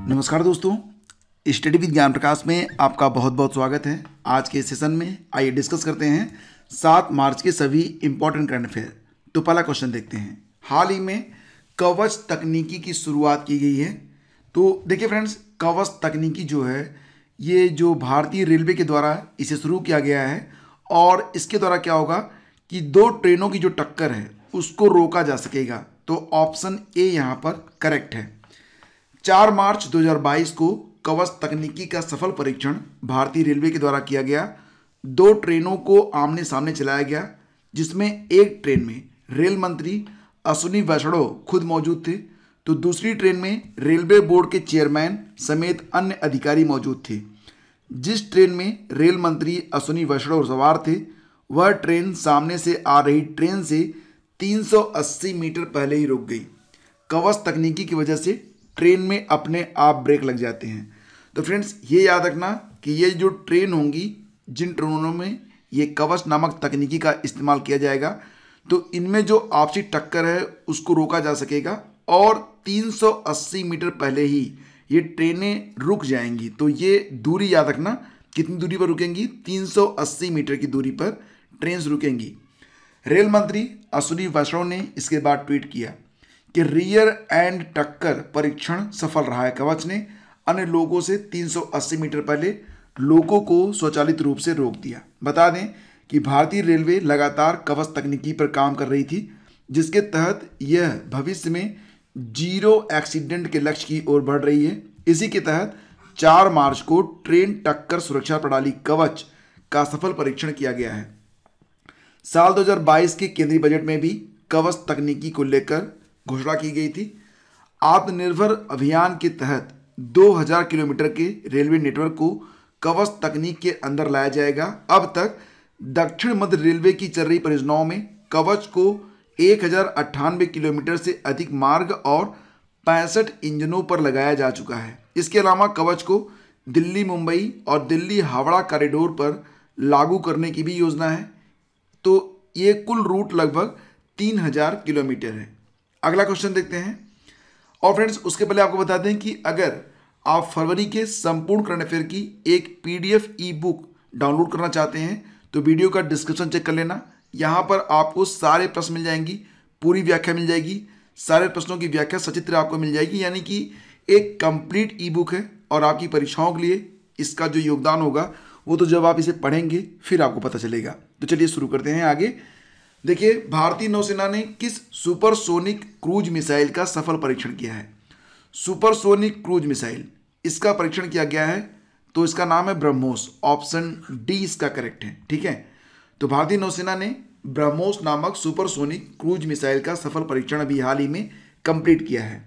नमस्कार दोस्तों, study with ज्ञान प्रकाश में आपका बहुत बहुत स्वागत है। आज के सेशन में आइए डिस्कस करते हैं 7 मार्च के सभी इंपॉर्टेंट करंट अफेयर। तो पहला क्वेश्चन देखते हैं। हाल ही में कवच तकनीकी की शुरुआत की गई है। तो देखिए फ्रेंड्स, कवच तकनीकी जो है ये जो भारतीय रेलवे के द्वारा इसे शुरू किया गया है और इसके द्वारा क्या होगा कि 2 ट्रेनों की जो टक्कर है उसको रोका जा सकेगा। तो ऑप्शन ए यहाँ पर करेक्ट है। 4 मार्च 2022 को कवच तकनीकी का सफल परीक्षण भारतीय रेलवे के द्वारा किया गया। 2 ट्रेनों को आमने सामने चलाया गया, जिसमें एक ट्रेन में रेल मंत्री अश्विनी वैष्णव खुद मौजूद थे, तो दूसरी ट्रेन में रेलवे बोर्ड के चेयरमैन समेत अन्य अधिकारी मौजूद थे। जिस ट्रेन में रेल मंत्री अश्विनी वैष्णव सवार थे वह ट्रेन सामने से आ रही ट्रेन से 380 मीटर पहले ही रुक गई। कवच तकनीकी की वजह से ट्रेन में अपने आप ब्रेक लग जाते हैं। तो फ्रेंड्स, ये याद रखना कि ये जो ट्रेन होंगी, जिन ट्रेनों में ये कवच नामक तकनीकी का इस्तेमाल किया जाएगा, तो इनमें जो आपसी टक्कर है उसको रोका जा सकेगा और 380 मीटर पहले ही ये ट्रेनें रुक जाएंगी। तो ये दूरी याद रखना, कितनी दूरी पर रुकेंगी? 380 मीटर की दूरी पर ट्रेन रुकेंगी। रेल मंत्री अश्विनी वैष्णव ने इसके बाद ट्वीट किया कि रियर एंड टक्कर परीक्षण सफल रहा है। कवच ने अन्य लोगों से 380 मीटर पहले लोगों को स्वचालित रूप से रोक दिया। बता दें कि भारतीय रेलवे लगातार कवच तकनीकी पर काम कर रही थी, जिसके तहत यह भविष्य में जीरो एक्सीडेंट के लक्ष्य की ओर बढ़ रही है। इसी के तहत 4 मार्च को ट्रेन टक्कर सुरक्षा प्रणाली कवच का सफल परीक्षण किया गया है। साल 2022 के केंद्रीय बजट में भी कवच तकनीकी को लेकर घोषणा की गई थी। आत्मनिर्भर अभियान के तहत 2000 किलोमीटर के रेलवे नेटवर्क को कवच तकनीक के अंदर लाया जाएगा। अब तक दक्षिण मध्य रेलवे की चल रही परियोजनाओं में कवच को 1098 किलोमीटर से अधिक मार्ग और 65 इंजनों पर लगाया जा चुका है। इसके अलावा कवच को दिल्ली मुंबई और दिल्ली हावड़ा कॉरिडोर पर लागू करने की भी योजना है। तो ये कुल रूट लगभग 3000 किलोमीटर है। अगला क्वेश्चन देखते हैं। और फ्रेंड्स, उसके पहले आपको बता दें कि अगर आप फरवरी के संपूर्ण करंट अफेयर की एक PDF ई बुक डाउनलोड करना चाहते हैं तो वीडियो का डिस्क्रिप्शन चेक कर लेना। यहाँ पर आपको सारे प्रश्न मिल जाएंगी, पूरी व्याख्या मिल जाएगी, सारे प्रश्नों की व्याख्या सचित्र आपको मिल जाएगी। यानी कि एक कंप्लीट ई बुक है और आपकी परीक्षाओं के लिए इसका जो योगदान होगा वो तो जब आप इसे पढ़ेंगे फिर आपको पता चलेगा। तो चलिए शुरू करते हैं आगे। देखिए, भारतीय नौसेना ने किस सुपरसोनिक क्रूज मिसाइल का सफल परीक्षण किया है? सुपरसोनिक क्रूज मिसाइल, इसका परीक्षण किया गया है, तो इसका नाम है ब्रह्मोस। ऑप्शन डी इसका करेक्ट है। ठीक है, तो भारतीय नौसेना ने ब्रह्मोस नामक सुपरसोनिक क्रूज मिसाइल का सफल परीक्षण अभी हाल ही में कंप्लीट किया है।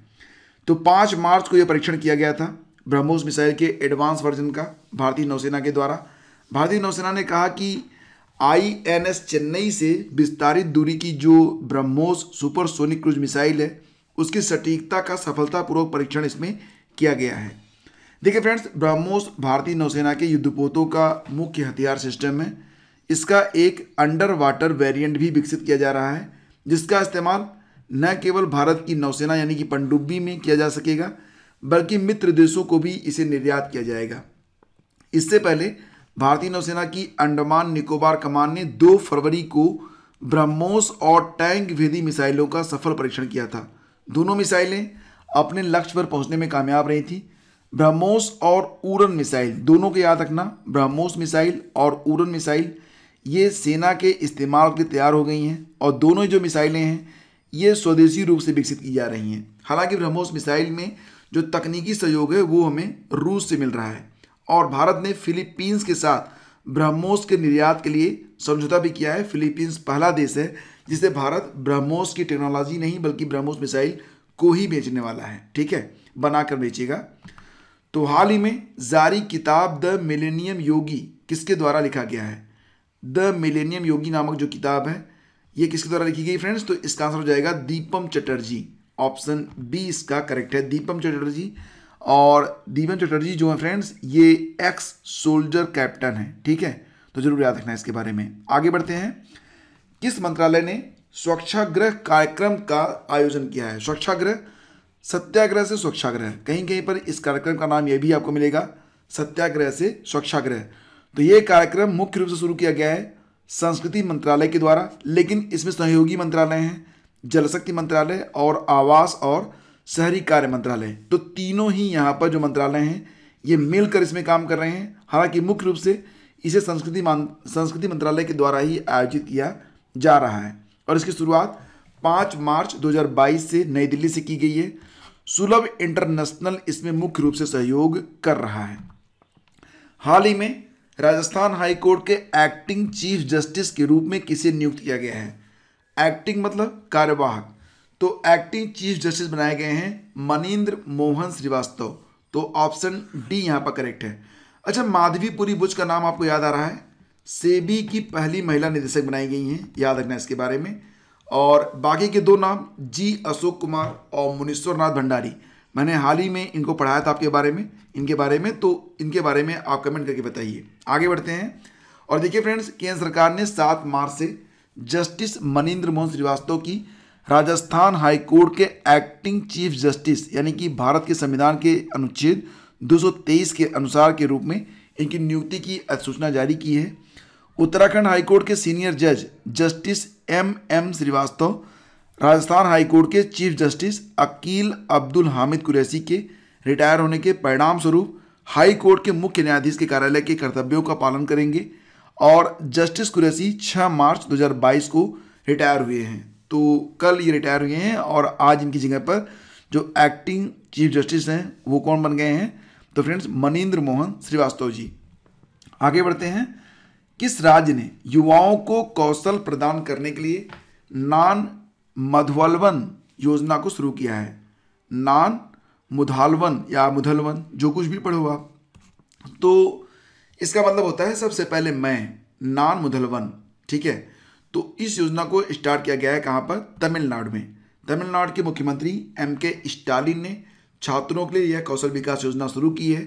तो 5 मार्च को यह परीक्षण किया गया था ब्रह्मोस मिसाइल के एडवांस वर्जन का भारतीय नौसेना के द्वारा। भारतीय नौसेना ने कहा कि INS चेन्नई से विस्तारित दूरी की जो ब्रह्मोस सुपरसोनिक क्रूज मिसाइल है उसकी सटीकता का सफलतापूर्वक परीक्षण इसमें किया गया है। देखिए फ्रेंड्स, ब्रह्मोस भारतीय नौसेना के युद्धपोतों का मुख्य हथियार सिस्टम है। इसका एक अंडर वाटर वेरिएंट भी विकसित किया जा रहा है, जिसका इस्तेमाल न केवल भारत की नौसेना यानी कि पनडुब्बी में किया जा सकेगा, बल्कि मित्र देशों को भी इसे निर्यात किया जाएगा। इससे पहले भारतीय नौसेना की अंडमान निकोबार कमान ने 2 फरवरी को ब्रह्मोस और टैंक भेदी मिसाइलों का सफल परीक्षण किया था। दोनों मिसाइलें अपने लक्ष्य पर पहुंचने में कामयाब रही थी। ब्रह्मोस और उड़न मिसाइल दोनों को याद रखना, ब्रह्मोस मिसाइल और उड़न मिसाइल ये सेना के इस्तेमाल के लिए तैयार हो गई हैं और दोनों जो मिसाइलें हैं ये स्वदेशी रूप से विकसित की जा रही हैं। हालांकि ब्रह्मोस मिसाइल में जो तकनीकी सहयोग है वो हमें रूस से मिल रहा है और भारत ने फिलीपींस के साथ ब्रह्मोस के निर्यात के लिए समझौता भी किया है। फिलीपींस पहला देश है जिसे भारत ब्रह्मोस की टेक्नोलॉजी नहीं बल्कि ब्रह्मोस मिसाइल को ही बेचने वाला है। ठीक है, बनाकर बेचेगा। तो हाल ही में जारी किताब द मिलेनियम योगी किसके द्वारा लिखा गया है? द मिलेनियम योगी नामक जो किताब है ये किसके द्वारा लिखी गई फ्रेंड्स? तो इसका आंसर हो जाएगा दीपम चटर्जी। ऑप्शन बी इसका करेक्ट है, दीपम चटर्जी। और दीपम चटर्जी जो है फ्रेंड्स ये एक्स सोल्जर कैप्टन है। ठीक है, तो जरूर याद रखना इसके बारे में। आगे बढ़ते हैं। किस मंत्रालय ने स्वच्छाग्रह कार्यक्रम का आयोजन किया है? स्वच्छाग्रह सत्याग्रह से स्वच्छाग्रह, कहीं कहीं पर इस कार्यक्रम का नाम यह भी आपको मिलेगा, सत्याग्रह से स्वच्छाग्रह। तो ये कार्यक्रम मुख्य रूप से शुरू किया गया है संस्कृति मंत्रालय के द्वारा, लेकिन इसमें सहयोगी मंत्रालय हैं, जल शक्ति मंत्रालय और आवास और शहरी कार्य मंत्रालय। तो तीनों ही यहाँ पर जो मंत्रालय हैं ये मिलकर इसमें काम कर रहे हैं। हालांकि मुख्य रूप से इसे संस्कृति मंत्रालय के द्वारा ही आयोजित किया जा रहा है और इसकी शुरुआत 5 मार्च 2022 से नई दिल्ली से की गई है। सुलभ इंटरनेशनल इसमें मुख्य रूप से सहयोग कर रहा है। हाल ही में राजस्थान हाई कोर्ट के एक्टिंग चीफ जस्टिस के रूप में किसे नियुक्त किया गया है? एक्टिंग मतलब कार्यवाहक, तो एक्टिंग चीफ जस्टिस बनाए गए हैं मनीन्द्र मोहन श्रीवास्तव। तो ऑप्शन डी यहाँ पर करेक्ट है। अच्छा, माधवीपुरी बुच का नाम आपको याद आ रहा है? सेबी की पहली महिला निदेशक बनाई गई हैं, याद रखना इसके बारे में। और बाकी के दो नाम जी अशोक कुमार और मुनीश्वर नाथ भंडारी, मैंने हाल ही में इनको पढ़ाया था आपके बारे में, इनके बारे में, तो इनके बारे में आप कमेंट करके बताइए। आगे बढ़ते हैं और देखिए फ्रेंड्स, केंद्र सरकार ने 7 मार्च से जस्टिस मनीन्द्र मोहन श्रीवास्तव की राजस्थान हाई कोर्ट के एक्टिंग चीफ जस्टिस यानी कि भारत के संविधान के अनुच्छेद 223 के अनुसार के रूप में इनकी नियुक्ति की अधिसूचना जारी की है। उत्तराखंड हाई कोर्ट के सीनियर जज justice M Srivastava Rajasthan high court के चीफ जस्टिस अकील अब्दुल हामिद कुरैशी के रिटायर होने के परिणाम स्वरूप हाई कोर्ट के मुख्य न्यायाधीश के कार्यालय के कर्तव्यों का पालन करेंगे और जस्टिस कुरैशी 6 मार्च 2022 को रिटायर हुए हैं। तो कल ये रिटायर हुए हैं और आज इनकी जगह पर जो एक्टिंग चीफ जस्टिस हैं वो कौन बन गए हैं? तो फ्रेंड्स, मनीन्द्र मोहन श्रीवास्तव जी। आगे बढ़ते हैं, किस राज्य ने युवाओं को कौशल प्रदान करने के लिए नान मधवलवन योजना को शुरू किया है? नान मुधालवन या मुधलवन, जो कुछ भी पढ़ो आप, तो इसका मतलब होता है सबसे पहले मैं, नान मुधलवन, ठीक है। तो इस योजना को स्टार्ट किया गया है कहाँ पर? तमिलनाडु में। तमिलनाडु के मुख्यमंत्री M.K. स्टालिन ने छात्रों के लिए यह कौशल विकास योजना शुरू की है।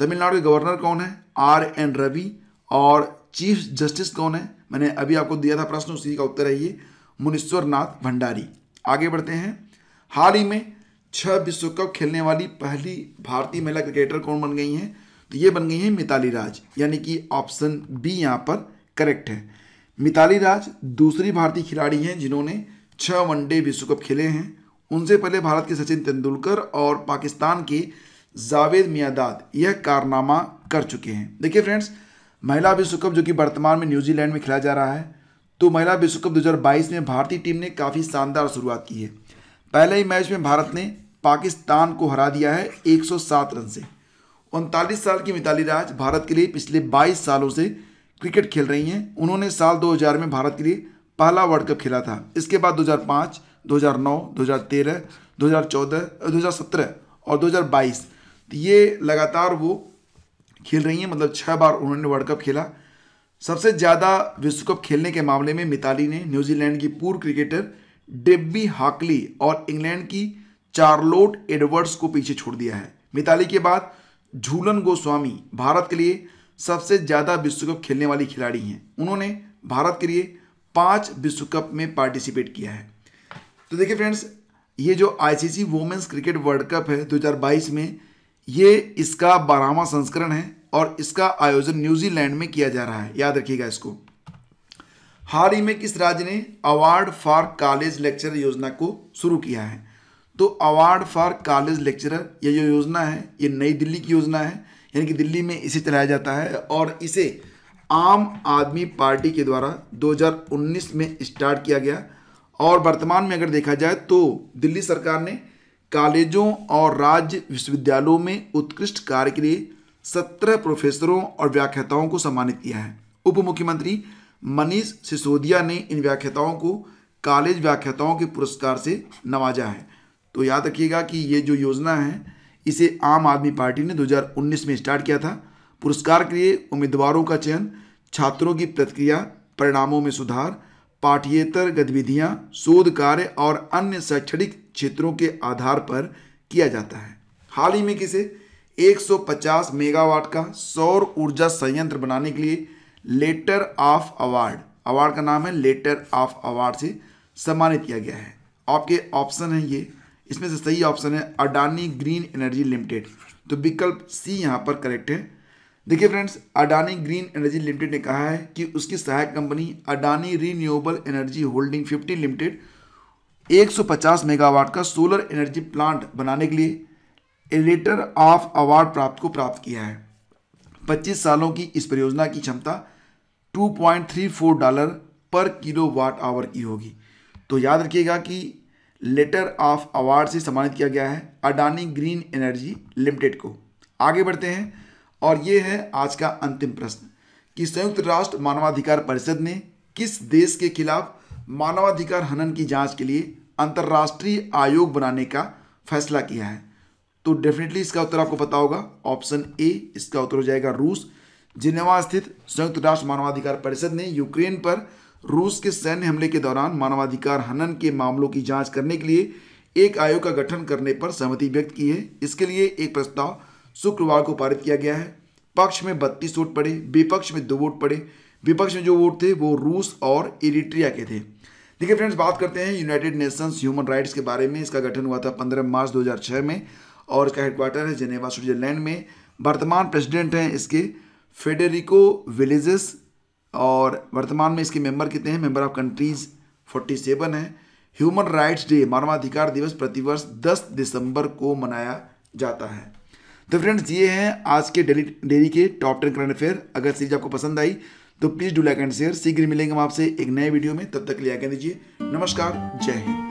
तमिलनाडु के गवर्नर कौन है? R.N. रवि। और चीफ जस्टिस कौन है? मैंने अभी आपको दिया था प्रश्न, उसी का उत्तर है ये, मुनीश्वर नाथ भंडारी। आगे बढ़ते हैं, हाल ही में 6 विश्व कप खेलने वाली पहली भारतीय महिला क्रिकेटर कौन बन गई हैं? तो ये बन गई हैं मिताली राज, यानी कि ऑप्शन बी यहाँ पर करेक्ट है। मिताली राज दूसरी भारतीय खिलाड़ी हैं जिन्होंने 6 वनडे विश्व कप खेले हैं। उनसे पहले भारत के सचिन तेंदुलकर और पाकिस्तान के जावेद मियांदाद यह कारनामा कर चुके हैं। देखिए फ्रेंड्स, महिला विश्व कप जो कि वर्तमान में न्यूजीलैंड में खेला जा रहा है, तो महिला विश्व कप 2022 में भारतीय टीम ने काफ़ी शानदार शुरुआत की है। पहले ही मैच में भारत ने पाकिस्तान को हरा दिया है 107 रन से। 39 साल की मिताली राज भारत के लिए पिछले 22 सालों से क्रिकेट खेल रही हैं। उन्होंने साल 2000 में भारत के लिए पहला वर्ल्ड कप खेला था। इसके बाद 2005, 2009, 2013, 2014, 2017 और 2022 ये लगातार वो खेल रही हैं, मतलब 6 बार उन्होंने वर्ल्ड कप खेला। सबसे ज़्यादा विश्व कप खेलने के मामले में मिताली ने न्यूजीलैंड की पूर्व क्रिकेटर डेब्बी हाकली और इंग्लैंड की चार्लोट एडवर्ड्स को पीछे छोड़ दिया है। मिताली के बाद झूलन गोस्वामी भारत के लिए सबसे ज़्यादा विश्व कप खेलने वाली खिलाड़ी हैं। उन्होंने भारत के लिए 5 विश्व कप में पार्टिसिपेट किया है। तो देखिए फ्रेंड्स, ये जो ICC women's cricket world cup है 2022 में, ये इसका 12वां संस्करण है और इसका आयोजन न्यूजीलैंड में किया जा रहा है, याद रखिएगा इसको। हाल ही में किस राज्य ने अवार्ड फॉर कॉलेज लेक्चरर योजना को शुरू किया है? तो अवार्ड फॉर कॉलेज लेक्चरर ये जो योजना है ये नई दिल्ली की योजना है, यानी कि दिल्ली में इसे चलाया जाता है और इसे आम आदमी पार्टी के द्वारा 2019 में स्टार्ट किया गया। और वर्तमान में अगर देखा जाए तो दिल्ली सरकार ने कॉलेजों और राज्य विश्वविद्यालयों में उत्कृष्ट कार्य के लिए 17 प्रोफेसरों और व्याख्याताओं को सम्मानित किया है। उप मुख्यमंत्री मनीष सिसोदिया ने इन व्याख्याताओं को कॉलेज व्याख्याताओं के पुरस्कार से नवाजा है। तो याद रखिएगा कि ये जो योजना है इसे आम आदमी पार्टी ने 2019 में स्टार्ट किया था। पुरस्कार के लिए उम्मीदवारों का चयन छात्रों की प्रतिक्रिया, परिणामों में सुधार, पाठ्येतर गतिविधियां, शोध कार्य और अन्य शैक्षणिक क्षेत्रों के आधार पर किया जाता है। हाल ही में किसे 150 मेगावाट का सौर ऊर्जा संयंत्र बनाने के लिए लेटर ऑफ अवार्ड का नाम है लेटर ऑफ अवार्ड से सम्मानित किया गया है। आपके ऑप्शन हैं ये इसमें से सही ऑप्शन है अडानी ग्रीन एनर्जी लिमिटेड। तो विकल्प सी यहाँ पर करेक्ट है। देखिए friends, Adani green energy limited ने कहा है कि उसकी सहायक company Adani renewable energy holding 50 limited 150 megawatt का सोलर एनर्जी प्लांट बनाने के लिए लेटर ऑफ अवार्ड प्राप्त किया है। 25 सालों की इस परियोजना की क्षमता $2.34 पर किलोवाट आवर की होगी। तो याद रखिएगा कि लेटर ऑफ अवार्ड से सम्मानित किया गया है अडानी ग्रीन एनर्जी लिमिटेड को। आगे बढ़ते हैं और ये है आज का अंतिम प्रश्न कि संयुक्त राष्ट्र मानवाधिकार परिषद ने किस देश के खिलाफ मानवाधिकार हनन की जांच के लिए अंतर्राष्ट्रीय आयोग बनाने का फैसला किया है। तो डेफिनेटली इसका उत्तर आपको पता होगा, ऑप्शन ए इसका उत्तर हो जाएगा रूस। जिनेवा स्थित संयुक्त राष्ट्र मानवाधिकार परिषद ने यूक्रेन पर रूस के सैन्य हमले के दौरान मानवाधिकार हनन के मामलों की जांच करने के लिए एक आयोग का गठन करने पर सहमति व्यक्त की है। इसके लिए एक प्रस्ताव शुक्रवार को पारित किया गया है। पक्ष में 32 वोट पड़े, विपक्ष में 2 वोट पड़े। विपक्ष में जो वोट थे वो रूस और इरिट्रिया के थे। देखिए फ्रेंड्स, बात करते हैं यूनाइटेड नेशंस ह्यूमन राइट्स के बारे में। इसका गठन हुआ था 15 मार्च 2006 में और इसका हेडक्वार्टर है जेनेवा स्विट्जरलैंड में। वर्तमान प्रेसिडेंट हैं इसके फेडेरिको विलेजेस और वर्तमान में इसके मेंबर कितने हैं? मेंबर ऑफ कंट्रीज 47 है। ह्यूमन राइट्स डे मानवाधिकार दिवस प्रतिवर्ष 10 दिसंबर को मनाया जाता है। तो फ्रेंड्स, ये हैं आज के डेली के टॉप 10 करंट अफेयर। अगर सीरीज आपको पसंद आई तो please do like and share. शीघ्र मिलेंगे हम आपसे एक नए वीडियो में, तब तक के लिए आज्ञा दीजिए। नमस्कार, जय हिंद।